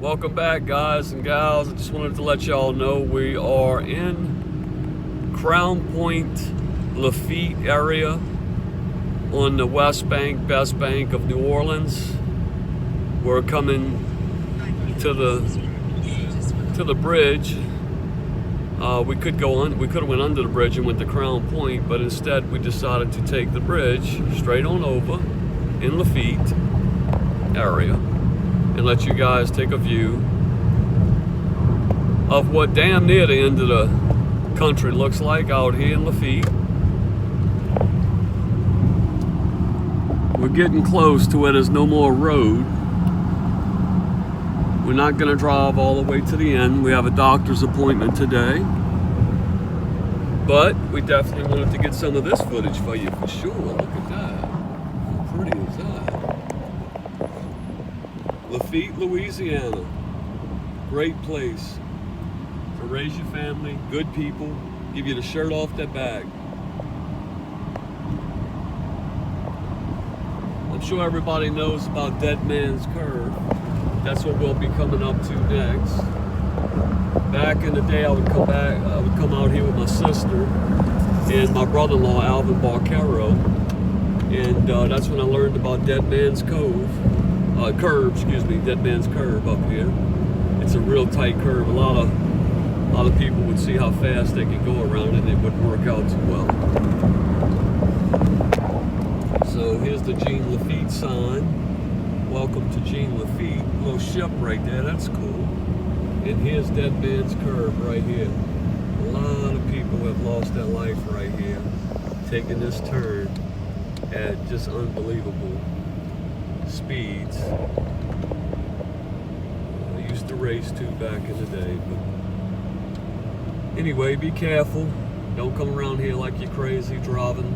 Welcome back, guys and gals. I just wanted to let y'all know we are in Crown Point, Lafitte area on the west bank, best bank of New Orleans. We're coming to the bridge. We could have went under the bridge and went to Crown Point, but instead we decided to take the bridge straight on over in Lafitte area and let you guys take a view of what damn near the end of the country looks like out here in Lafitte. We're getting close to where there's no more road. We're not going to drive all the way to the end. We have a doctor's appointment today. But we definitely wanted to get some of this footage for you for sure. Look at that. How pretty is that? Lafitte, Louisiana. Great place to raise your family, good people, give you the shirt off their back. I'm sure everybody knows about Dead Man's Curve. That's what we'll be coming up to next. Back in the day, I would come out here with my sister and my brother-in-law, Alvin Barquero, and that's when I learned about Dead Man's Curve, Dead Man's Curve up here. It's a real tight curve. A lot of people would see how fast they could go around it, and it wouldn't work out too well. So here's the Jean Lafitte sign. Welcome to Jean Lafitte. A little ship right there, that's cool. And here's Dead Man's Curve right here. A lot of people have lost their life right here, taking this turn at just unbelievable speeds. I used to race too back in the day, but anyway, be careful. Don't come around here like you're crazy driving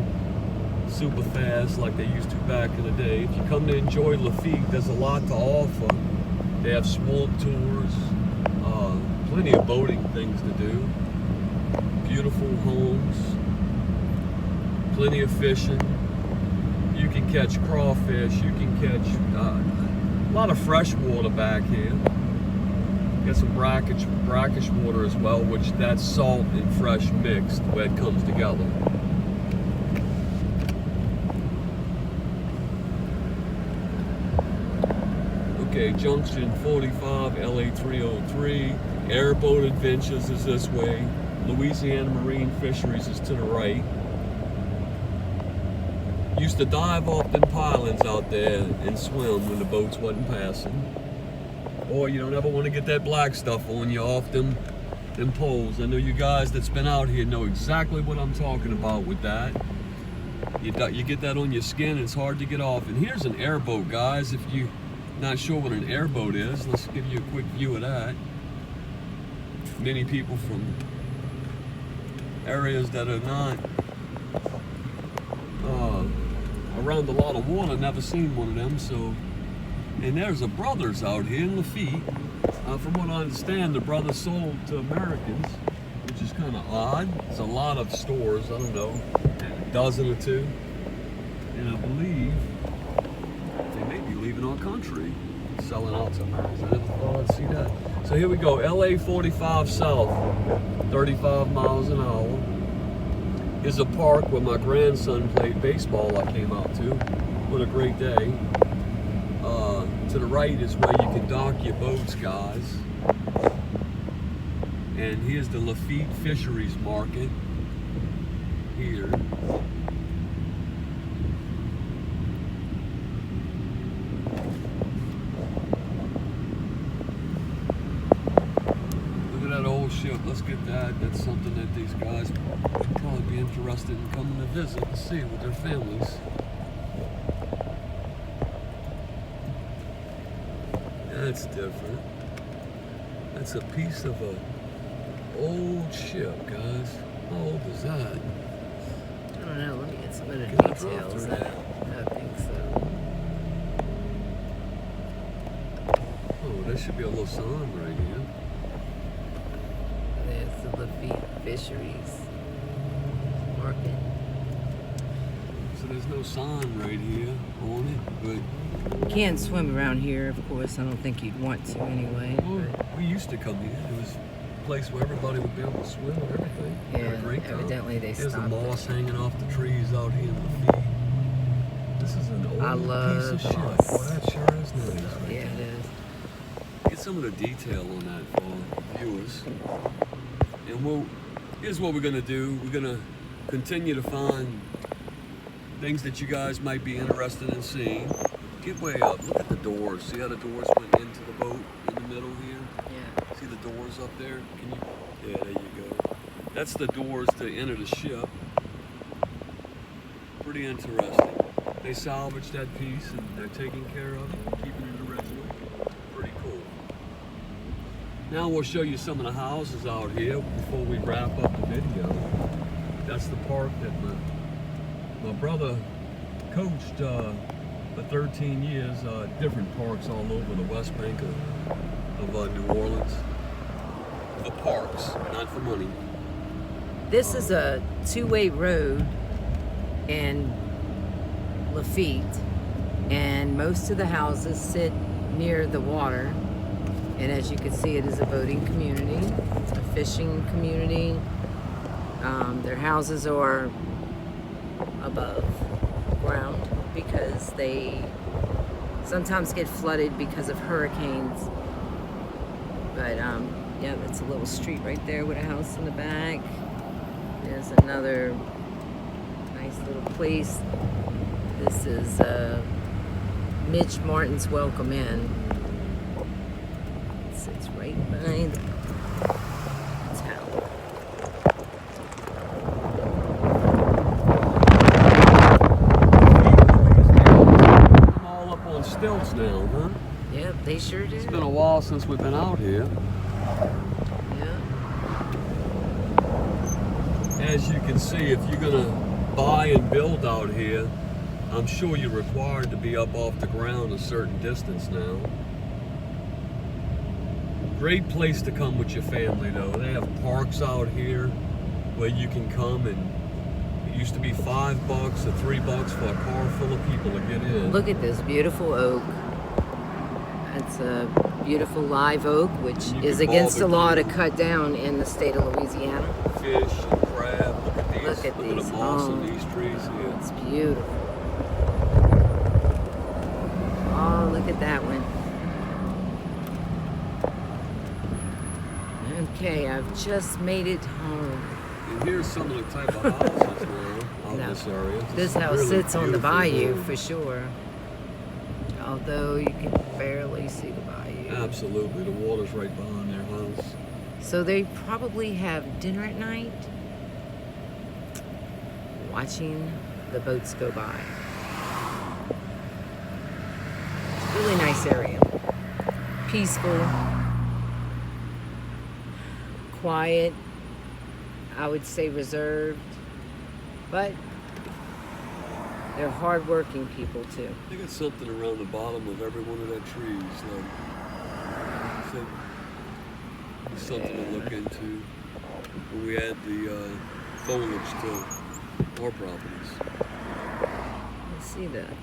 super fast like they used to back in the day. If you come to enjoy Lafitte, there's a lot to offer. They have swamp tours, plenty of boating things to do, beautiful homes, plenty of fishing. You can catch crawfish, you can catch a lot of fresh water back here. Got some brackish water as well, which that's salt and fresh mixed where it comes together. Okay, Junction 45, LA 303. Airboat Adventures is this way. Louisiana Marine Fisheries is to the right. Used to dive off them pilings out there and swim when the boats wasn't passing. Or you don't ever want to get that black stuff on you off them poles. I know you guys that's been out here know exactly what I'm talking about with that. You get that on your skin, it's hard to get off. And here's an airboat, guys. If you're not sure what an airboat is, let's give you a quick view of that. Many people from areas that are not around a lot of water never seen one of them. So, and there's a Brothers out here in Lafitte. From what I understand, the Brothers sold to Americans, which is kind of odd. There's a lot of stores, I don't know, a dozen or two, and I believe they may be leaving our country, selling out to Americans. I never thought I'd see that. So here we go, LA 45 South, 35 miles an hour. Is a park where my grandson played baseball. I came out to. What a great day. To the right is where you can dock your boats, guys. And here's the Lafitte Fisheries Market here. Ship. Let's get that. That's something that these guys would probably be interested in coming to visit and see with their families. That's different. That's a piece of a old ship, guys. How old is that? I don't know. Let me get some of the Can I drive details. through that? I think so. Oh, there should be a little sign right here. There's the Lafitte Fisheries Market. So there's no sign right here on it, but You can't swim around here, of course. I don't think you'd want to anyway. well, But we used to come here. It was a place where everybody would be able to swim and everything. Had a yeah, great time. evidently they There's the stopped moss it. hanging off the trees out here in Lafitte. This is an old I love piece of shit. moss. Boy, that sure is nice. Right Yeah, it there. is. Get some of the detail on that for viewers. And here's what we're gonna do. We're gonna continue to find things that you guys might be interested in seeing. Get way up. Look at the doors. See how the doors went into the boat in the middle here? Yeah. See the doors up there? Can you? Yeah, there you go. That's the doors to enter the ship. Pretty interesting. They salvaged that piece and they're taking care of it, keeping it original. Pretty cool. Now we'll show you some of the houses out here before we wrap up the video. That's the park that my brother coached for 13 years, different parks all over the West Bank of New Orleans. The parks, not for money. This is a two-way road in Lafitte, and most of the houses sit near the water. And as you can see, it is a boating community, a fishing community. Their houses are above ground because they sometimes get flooded because of hurricanes. But yeah, that's a little street right there with a house in the back. There's another nice little place. This is Mitch Martin's Welcome Inn. It sits right behind the tower. I'm all up on stilts now, huh? Yep, they sure do. It's been a while since we've been out here. Yeah. As you can see, if you're gonna buy and build out here, I'm sure you're required to be up off the ground a certain distance now. Great place to come with your family though. They have parks out here where you can come, and it used to be $5 or $3 for a car full of people to get in. Look at this beautiful oak. That's a beautiful live oak, which You is can against the law to barbecue. cut down in the state of Louisiana. Fish and crab. Look at these. Look at the these. moss Oh. on these trees here. It's beautiful. Oh, look at that one. Okay, I've just made it home. And here's some of the type of houses now out in No. this area. This house really sits on the beautiful bayou home. for sure. Although you can barely see the bayou. Absolutely, the water's right behind their house. So they probably have dinner at night, watching the boats go by. Really nice area. Peaceful, quiet, I would say reserved, but they're hardworking people too. They got something around the bottom of every one of their trees, like something to look into when we add the foliage to our properties. Let's see that.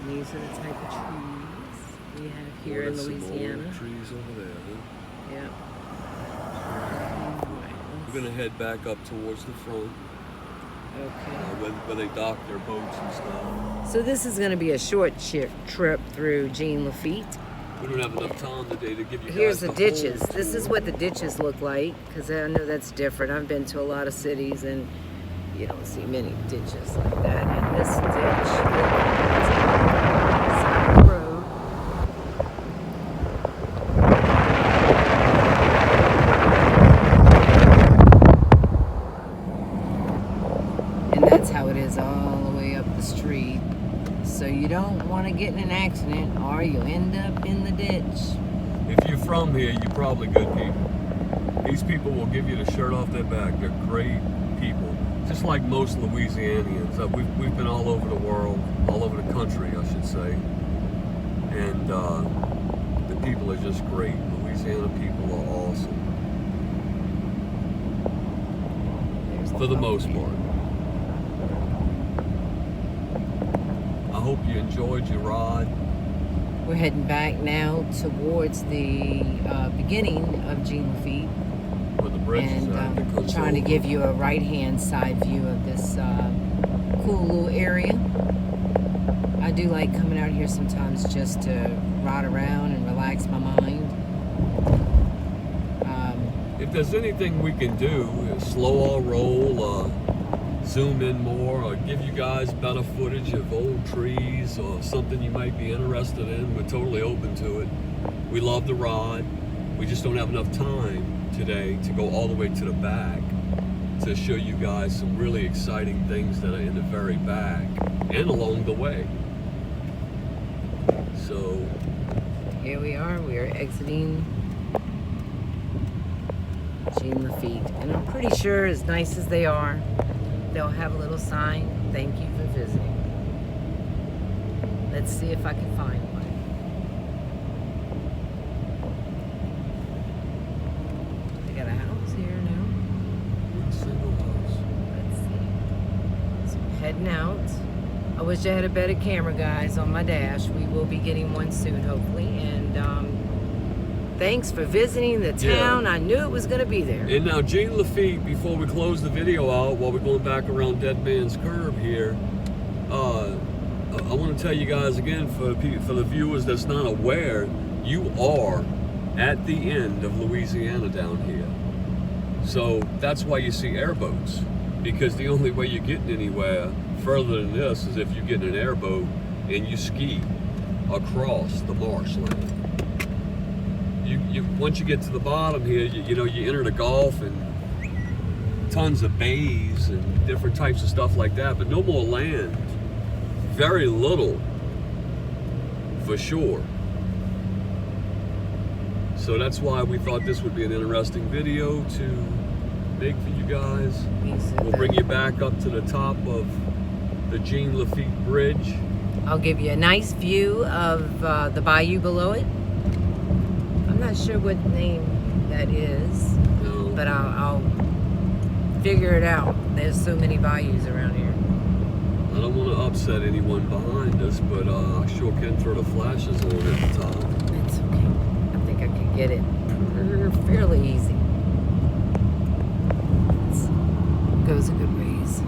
These are the type of trees we have here in That's some Louisiana. old trees over there, huh? Yeah. We're gonna head back up towards the front, Okay. where they dock their boats and stuff. So this is going to be a short trip through Jean Lafitte. We don't have enough time today to give you guys Here's the whole ditches. This is tour. what the ditches look like, because I know that's different. I've been to a lot of cities and you don't see many ditches like that. And this ditch, side of the road. And that's how it is all the way up the street. So you don't want to get in an accident or you end up in the ditch. If you're from here, you're probably good people. These people will give you the shirt off their back. They're great people. Just like most Louisianians. We've been all over the world, all over the country, I should say. And the people are just great. Louisiana people are awesome. There's For the most pumpkin. part. hope you enjoyed your ride. We're heading back now towards the beginning of Jean Lafitte. Where the bridge is And at, that goes trying to over. give you a right-hand side view of this cool little area. I do like coming out here sometimes just to ride around and relax my mind. If there's anything we can do, slow our roll, zoom in more, or give you guys better footage of old trees or something you might be interested in, we're totally open to it. We love the ride. We just don't have enough time today to go all the way to the back to show you guys some really exciting things that are in the very back and along the way. So Here we are exiting Jean Lafitte. And I'm pretty sure, as nice as they are, they'll have a little sign, "Thank you for visiting." Let's see if I can find one. They got a house here now. single house. Let's see. So heading out. I wish I had a better camera, guys, on my dash. We will be getting one soon, hopefully. And thanks for visiting the town. I knew it was going to be there. And now, Jean Lafitte, before we close the video out, while we're going back around Dead Man's Curve here, I want to tell you guys again, for the viewers that's not aware, you are at the end of Louisiana down here. So that's why you see airboats, because the only way you're getting anywhere further than this is if you get in an airboat and you ski across the marshland. Once you get to the bottom here, you know, you enter the Gulf and tons of bays and different types of stuff like that, but no more land. Very little, for sure. So that's why we thought this would be an interesting video to make for you guys. We'll bring you back up to the top of the Jean Lafitte Bridge. I'll give you a nice view of the bayou below it. I'm not sure what name that is, but I'll figure it out. There's so many bayous around here. I don't want to upset anyone behind us, but I sure can throw the flashes on at the top. It's okay. I think I can get it fairly easy. It goes a good ways.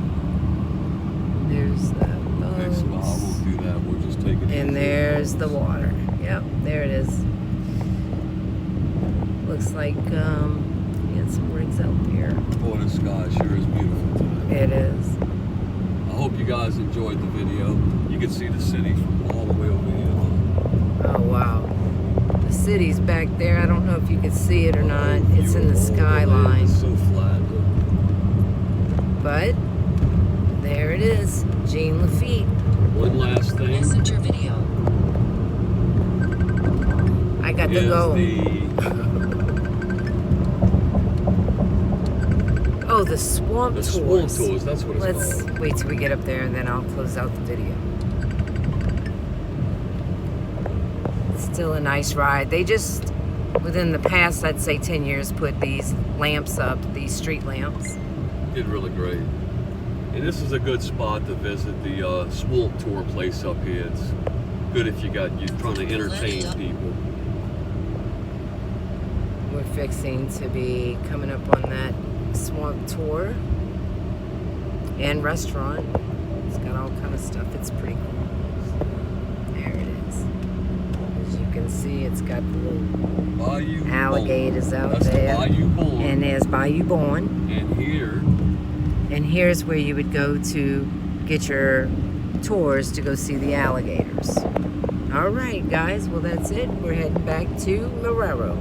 There's the boats. Okay, so I won't do that. We'll just take it. And there's the water. Yep, there it is. Looks like we had some rigs out there. Boy, the sky sure is beautiful today. It is. I hope you guys enjoyed the video. You can see the city from all the way over here. Oh, wow. The city's back there. I don't know if you can see it or not. It's in the skyline. It's so flat. But there it is. Jean Lafitte. One last thing. Messenger video. I got to go. Oh, the swamp tours. The swamp tours, that's what it's Let's called. wait till we get up there and then I'll close out the video. It's still a nice ride. They just, within the past, I'd say 10 years, put these lamps up, these street lamps. Did really great. And this is a good spot to visit, the swamp tour place up here. It's good if you're trying to entertain people. We're fixing to be coming up on that swamp tour and restaurant. It's got all kind of stuff. It's pretty cool. There it is. As you can see, it's got the little Bayou alligators Bon. out That's there. The Bayou Bon. And there's Bayou Bon. And here's where you would go to get your tours to go see the alligators. All right, guys. Well, that's it. We're heading back to Marrero.